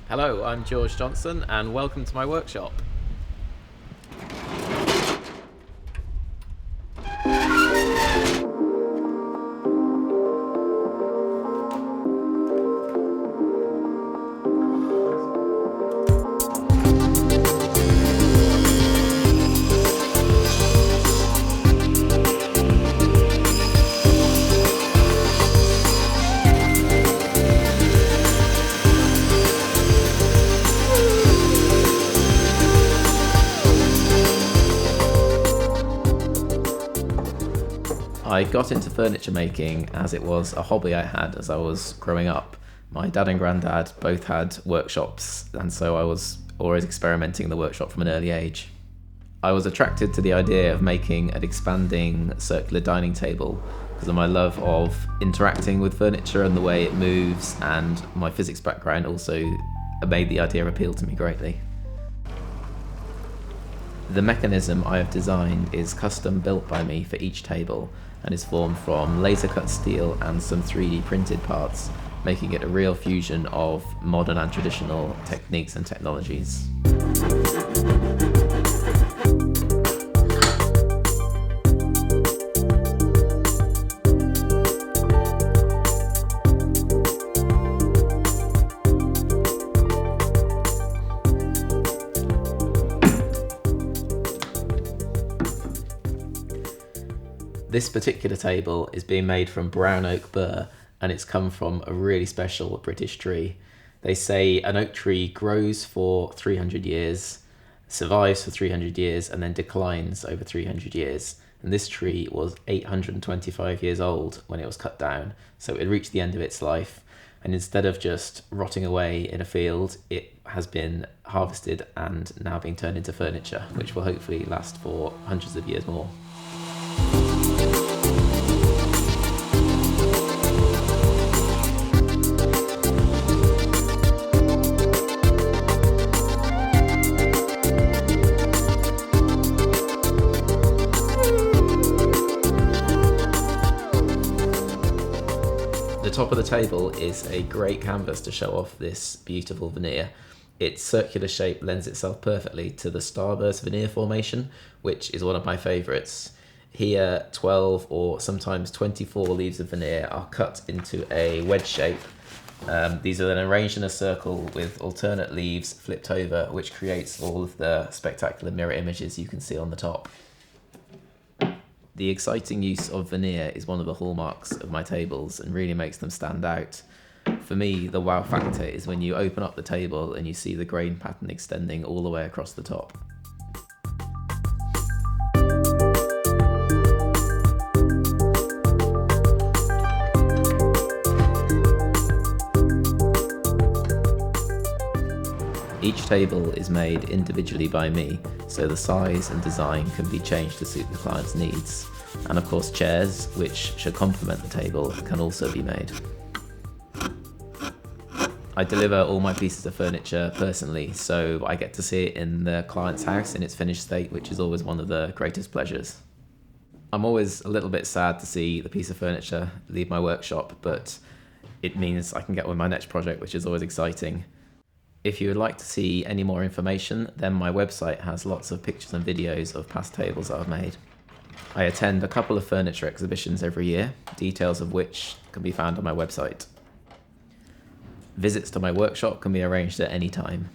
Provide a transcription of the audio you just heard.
Hello, I'm George Johnson and welcome to my workshop. I got into furniture making as it was a hobby I had as I was growing up. My dad and granddad both had workshops, and so I was always experimenting in the workshop from an early age. I was attracted to the idea of making an expanding circular dining table because of my love of interacting with furniture and the way it moves, and my physics background also made the idea appeal to me greatly. The mechanism I have designed is custom built by me for each table and is formed from laser cut steel and some 3D printed parts, making it a real fusion of modern and traditional techniques and technologies. This particular table is being made from brown oak burr, and it's come from a really special British tree. They say an oak tree grows for 300 years, survives for 300 years, and then declines over 300 years. And this tree was 825 years old when it was cut down, so it reached the end of its life. And instead of just rotting away in a field, it has been harvested and now being turned into furniture, which will hopefully last for hundreds of years more. The top of the table is a great canvas to show off this beautiful veneer. Its circular shape lends itself perfectly to the starburst veneer formation, which is one of my favourites. Here, 12 or sometimes 24 leaves of veneer are cut into a wedge shape. These are then arranged in a circle with alternate leaves flipped over, which creates all of the spectacular mirror images you can see on the top. The exciting use of veneer is one of the hallmarks of my tables and really makes them stand out. For me, the wow factor is when you open up the table and you see the grain pattern extending all the way across the top. Each table is made individually by me, so the size and design can be changed to suit the client's needs. And of course chairs, which should complement the table, can also be made. I deliver all my pieces of furniture personally, so I get to see it in the client's house in its finished state, which is always one of the greatest pleasures. I'm always a little bit sad to see the piece of furniture leave my workshop, but it means I can get on with my next project, which is always exciting. If you would like to see any more information, then my website has lots of pictures and videos of past tables that I've made. I attend a couple of furniture exhibitions every year, details of which can be found on my website. Visits to my workshop can be arranged at any time.